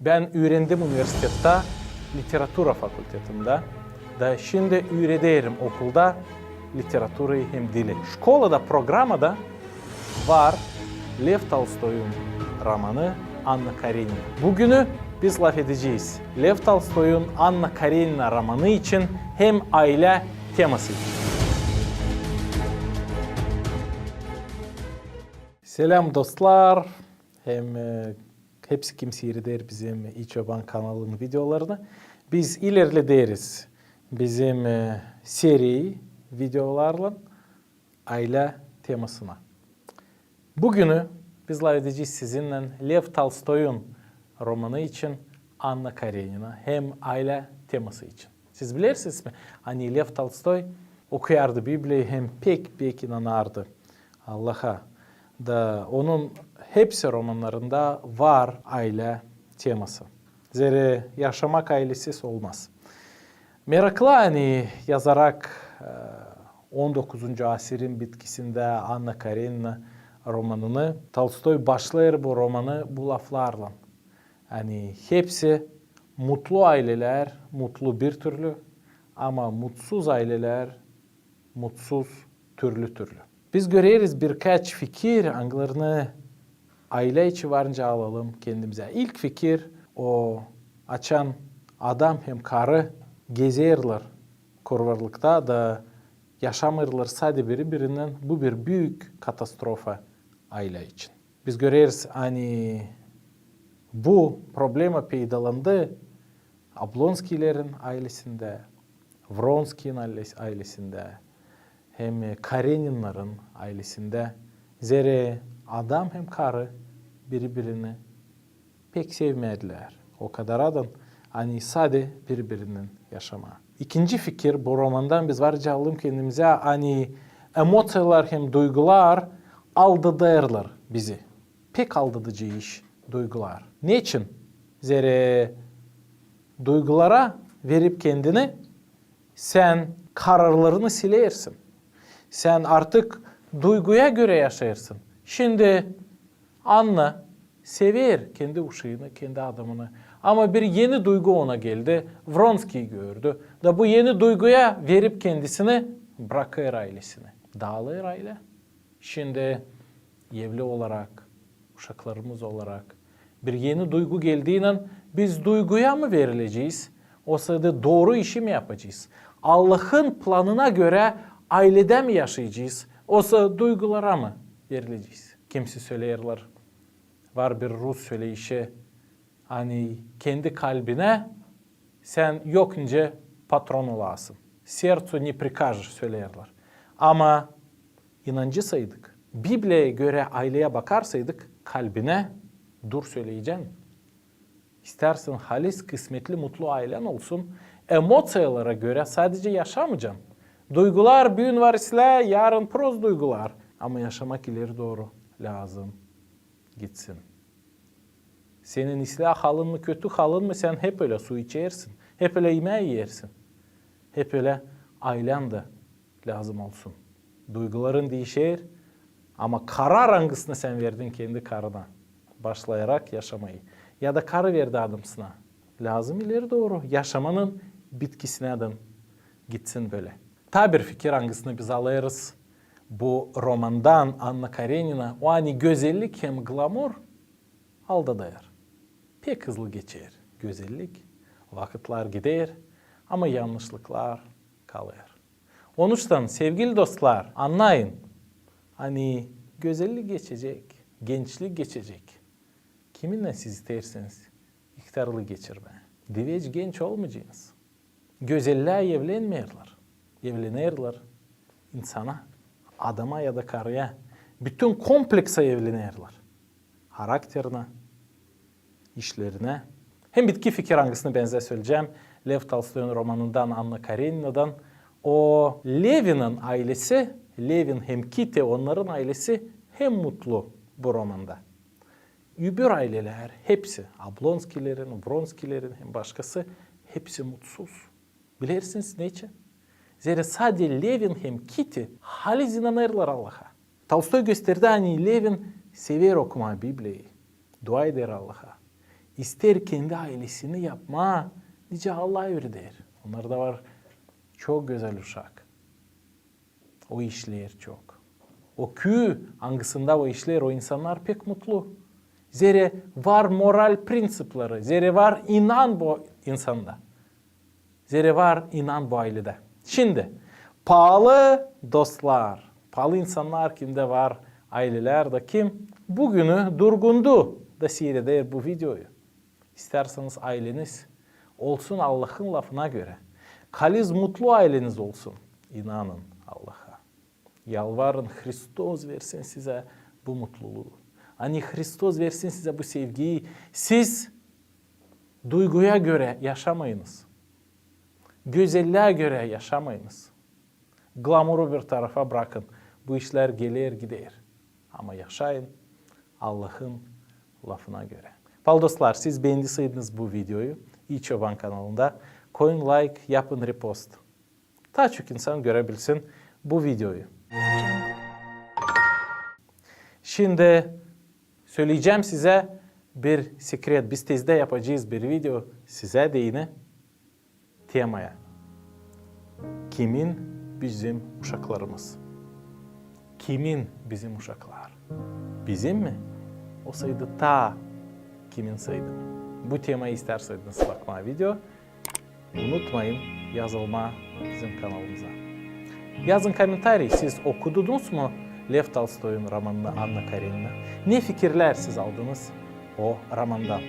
Ben öğrendim üniversitede, literatura fakültetinde. Da şimdi öğreniyorum okulda literatурayı hem dili. Şkolada, programda var Lev Tolstoy'un romanı Anna Karenina. Bugünü biz laf edeceğiz. Lev Tolstoy'un Anna Karenina romanı için hem aile teması için. Selam dostlar. Hepsi kim seyreder bizim İçoban kanalının videolarını. Biz ilerleriz bizim seri videolarla aile temasına. Bugünü biz laf edeceğiz sizinle Lev Tolstoy'un romanı için Anna Karenina hem aile teması için. Siz bilirsiniz mi? Hani Lev Tolstoy okuyardı Biblia'yı hem pek inanardı Allah'a. Da onun hepsi romanlarında var aile teması. Zira yaşamak ailesiz olmaz. Meraklı hani yazarak 19. asırın bitkisinde Anna Karenina romanını Tolstoy başlar bu romanı bu laflarla. Hani hepsi mutlu aileler, mutlu bir türlü ama mutsuz aileler, mutsuz türlü. Biz görüyoruz birkaç fikir anılarını aile içi varınca alalım kendimize. İlk fikir o açan adam hem karı gezerler kurvarlıkta da yaşamırlar sadece birbirinden. Bu bir büyük katastrofa aile için. Biz görüyoruz hani bu problema peydalandı Oblonskilerin ailesinde, Vronski'nin ailesinde, hem Kareninların ailesinde. Zira adam hem karı birbirini pek sevmediler. O kadar adam hani sadece birbirinin yaşama. İkinci fikir bu romandan biz varca alalım kendimize hani emosiyalar hem duygular aldatırlar bizi. Pek aldatıcı iş duygular. Niçin? Zira duygulara verip kendini sen kararlarını silersin. Sen artık duyguya göre yaşarsın. Şimdi Anna sever kendi uşağını, kendi adamını. Ama bir yeni duygu ona geldi. Vronski'yi gördü. Da bu yeni duyguya verip kendisini bırakır ailesini. Dağılır aile. Şimdi evli olarak, uşaklarımız olarak bir yeni duygu geldiğinde biz duyguya mı verileceğiz? O sırada doğru işi mi yapacağız? Allah'ın planına göre ailede mi yaşayacağız? Oysa duygulara mı verileceğiz? Kimisi söylerler. Var bir Rus söyleyişi. Hani kendi kalbine sen yokunca patron olasın. Sercu ne prikaj söylerler. Ama inancısaydık, Biblia'ya göre aileye bakarsaydık kalbine dur söyleyeceksin. İstersen halis, kısmetli, mutlu ailen olsun. Emosiyalara göre sadece yaşamayacaksın. Duygular bugün var ise yarın proz duygular. Ama yaşamak ileri doğru lazım. Gitsin. Senin ıslah halın mı kötü halın mı sen hep öyle su içersin. Hep öyle yemeği yersin. Hep öyle ailen de lazım olsun. Duyguların değişir ama karar hangisini sen verdin kendi karına. Başlayarak yaşamayı. Ya da karı verdi adamsına. Lazım ileri doğru. Yaşamanın bitkisine adam gitsin böyle. Ta bir fikir hangisini biz alırız. Bu romandan Anna Karenina o hani güzellik hem glamur aldatır. Pek hızlı geçer güzellik. Vakitler gider ama yanlışlıklar kalır. Onun için sevgili dostlar anlayın. Hani güzellik geçecek, gençlik geçecek. Kiminle siz isterseniz iktidarlı geçirme. Diveç genç olmayacaksınız. Güzelliğe evlenmeyirler. Evlenirler insana, adama ya da karıya. Bütün komplekse evlenirler. Karakterine, işlerine. Hem bitki fikir hangisini benzer söyleyeceğim. Lev Tolstoy'un romanından Anna Karenina'dan. O Levin'in ailesi, Levin hem Kitty onların ailesi hem mutlu bu romanda. Öbür aileler hepsi, Oblonskilerin, Vronskilerin hem başkası hepsi mutsuz. Bilirsiniz ne için? Zira sadece Levin hem Kitty halis inanırlar Allah'a. Tolstoy gösterdi hani Levin sever okumayı Biblia'yı. Dua eder Allah'a. ister kendi ailesini yapma, nice Allah öğretir. Onlarda var çok güzel uşak. O işler çok. O köy hangisinde o işler, o insanlar pek mutlu. Zere var moral prensipleri, zere var inan bu insanda. Zere var inan bu ailede. Şimdi pahalı dostlar, pahalı insanlar kimde var, ailelerde kim? Bugünü durgundu da seyreder bu videoyu. İsterseniz aileniz olsun Allah'ın lafına göre. Kaliz mutlu aileniz olsun. İnanın Allah'a. Yalvarın Hristos versin size bu mutluluğu. Hani Hristos versin size bu sevgiyi. Siz duyguya göre yaşamayınız. Güzelliğe göre yaşamayınız. Glamuru bir tarafa bırakın. Bu işler gelir gider. Ama yaşayın Allah'ın lafına göre. Pal dostlar, siz beğendiyseniz bu videoyu İçoban kanalında koyun like, yapın repost. Daha çok insan görebilsin bu videoyu. Şimdi söyleyeceğim size bir sekret. Biz tezde yapacağız bir video size değine temaya. Kimin bizim uşaklarımız? Kimin bizim uşaklar? Bizim mi? O sayıda ta kimin sayıdı mı? Bu temayı isterseniz bakma video. Unutmayın yazılma bizim kanalımıza. Yazın komentarı, siz okudunuz mu Lev Tolstoy'un romanını Anna Karenina? Ne fikirler siz aldınız o romandan?